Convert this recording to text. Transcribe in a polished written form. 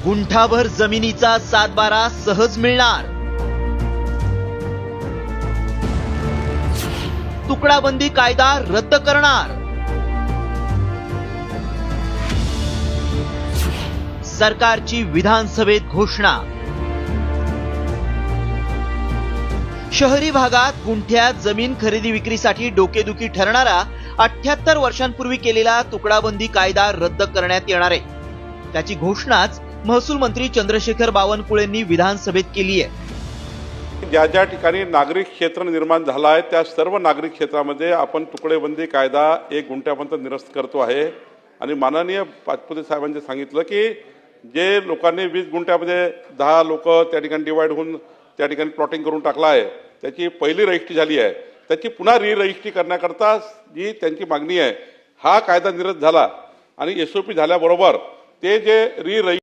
गुंठाभर जमिनीचा 7/12 सहज मिळणार। तुकडाबंदी कायदा रद्द करणार। सरकारची विधानसभेत घोषणा। शहरी भागात गुंठ्यात जमीन खरेदी विक्रीसाठी डोकेदुखी ठरणारा 78 वर्षांपूर्वी केलेला तुकडाबंदी कायदा रद्द करण्यात येणार आहे। त्याची घोषणाच महसूल मंत्री चंद्रशेखर बावनकुळेंनी विधानसभेत केली आहे। ज्या ज्या ठिकाणी नागरिक क्षेत्र निर्माण झाला आहे त्या सर्व नागरिक क्षेत्रामध्ये आपण तुकडेबंदी कायदा 1 गुंठ्यापर्यंत निरस्त करतो आहे। आणि माननीय पाचपुते साहेबांनी सांगितलं की जे लोकांनी 20 गुंठ्यामध्ये 10 लोक त्या ठिकाणी डिवाइड होऊन त्या ठिकाणी प्लॉटिंग करून टाकला आहे, त्याची पहिली रजिस्ट्री झाली आहे, त्याची पुन्हा रजिस्ट्री करण्याकरता जी त्यांची मागणी आहे, हा कायदा निरस्त झाला आणि SOP झाल्याबरोबर ते जे